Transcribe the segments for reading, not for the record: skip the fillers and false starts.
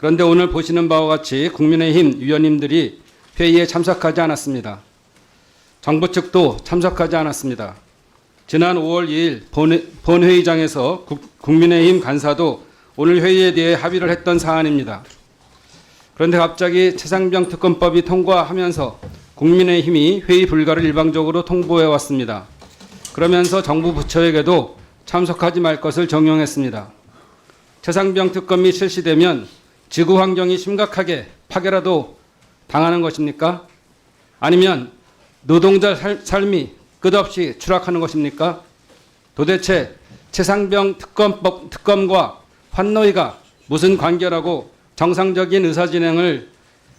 그런데 오늘 보시는 바와 같이 국민의힘 위원님들이 회의에 참석하지 않았습니다. 정부 측도 참석하지 않았습니다. 지난 5월 2일 본회의장에서 국민의힘 간사도 오늘 회의에 대해 합의를 했던 사안입니다. 그런데 갑자기 최상병 특검법이 통과하면서 국민의힘이 회의 불가를 일방적으로 통보해 왔습니다. 그러면서 정부 부처에게도 참석하지 말 것을 정용했습니다. 최상병 특검이 실시되면 지구 환경이 심각하게 파괴라도 당하는 것입니까? 아니면 노동자 삶이 끝없이 추락하는 것입니까? 도대체 최상병 특검과 환노위가 무슨 관계라고 정상적인 의사진행을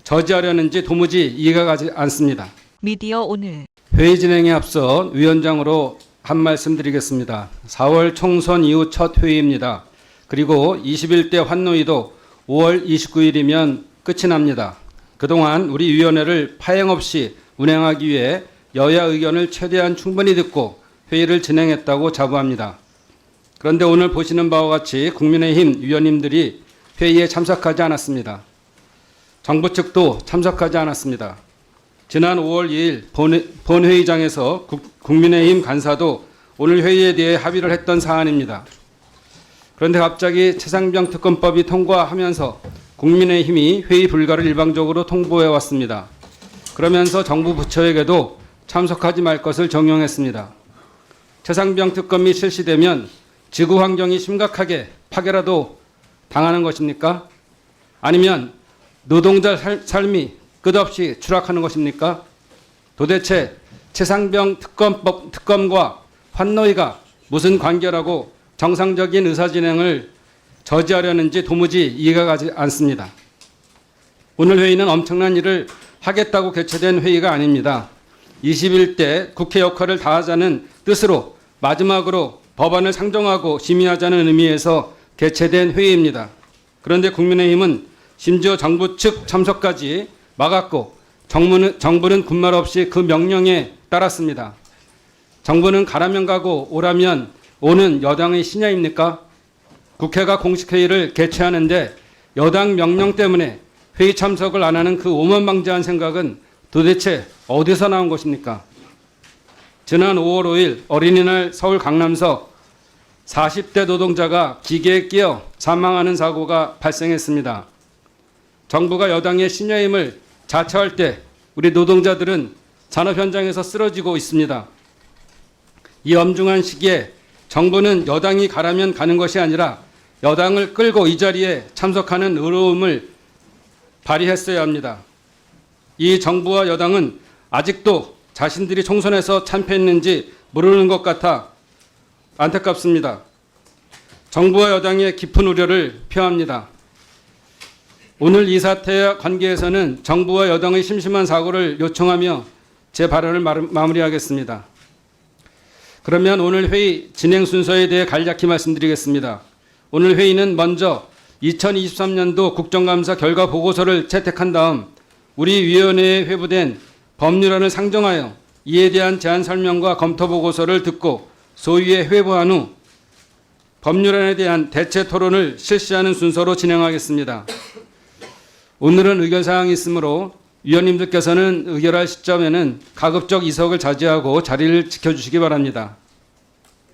저지하려는지 도무지 이해가 가지 않습니다. 미디어 오늘 회의 진행에 앞서 위원장으로 한 말씀 드리겠습니다. 4월 총선 이후 첫 회의입니다. 그리고 21대 환노위도 5월 29일이면 끝이 납니다. 그동안 우리 위원회를 파행 없이 운행하기 위해 여야 의견을 최대한 충분히 듣고 회의를 진행했다고 자부합니다. 그런데 오늘 보시는 바와 같이 국민의힘 위원님들이 회의에 참석하지 않았습니다. 정부 측도 참석하지 않았습니다. 지난 5월 2일 본회의장에서 국민의힘 간사도 오늘 회의에 대해 합의를 했던 사안입니다. 그런데 갑자기 최상병 특검법이 통과하면서 국민의힘이 회의 불가를 일방적으로 통보해 왔습니다. 그러면서 정부 부처에게도 참석하지 말 것을 정용했습니다. 최상병 특검이 실시되면 지구 환경이 심각하게 파괴라도 당하는 것입니까? 아니면 노동자 삶이 끝없이 추락하는 것입니까? 도대체 최상병 특검과 환노위가 무슨 관계라고 정상적인 의사진행을 저지하려는지 도무지 이해가 가지 않습니다. 오늘 회의는 엄청난 일을 하겠다고 개최된 회의가 아닙니다. 21대 국회 역할을 다하자는 뜻으로 마지막으로 법안을 상정하고 심의하자는 의미에서 개최된 회의입니다. 그런데 국민의힘은 심지어 정부 측 참석까지 막았고 정부는 군말 없이 그 명령에 따랐습니다. 정부는 가라면 가고 오라면 오는 여당의 신하입니까? 국회가 공식회의를 개최하는데 여당 명령 때문에 회의 참석을 안 하는 그 오만방자한 생각은 도대체 어디서 나온 것입니까? 지난 5월 5일 어린이날 서울 강남서 40대 노동자가 기계에 끼어 사망하는 사고가 발생했습니다. 정부가 여당의 신여임을 자처할 때 우리 노동자들은 산업 현장에서 쓰러지고 있습니다. 이 엄중한 시기에 정부는 여당이 가라면 가는 것이 아니라 여당을 끌고 이 자리에 참석하는 의로움을 발휘했어야 합니다. 이 정부와 여당은 아직도 자신들이 총선에서 참패했는지 모르는 것 같아 안타깝습니다. 정부와 여당의 깊은 우려를 표합니다. 오늘 이 사태와 관계에서는 정부와 여당의 심심한 사고를 요청하며 제 발언을 마무리하겠습니다. 그러면 오늘 회의 진행 순서에 대해 간략히 말씀드리겠습니다. 오늘 회의는 먼저 2023년도 국정감사 결과 보고서를 채택한 다음 우리 위원회에 회부된 법률안을 상정하여 이에 대한 제안 설명과 검토 보고서를 듣고 소위에 회부한 후 법률안에 대한 대체 토론을 실시하는 순서로 진행하겠습니다. 오늘은 의결사항이 있으므로 위원님들께서는 의결할 시점에는 가급적 이석을 자제하고 자리를 지켜주시기 바랍니다.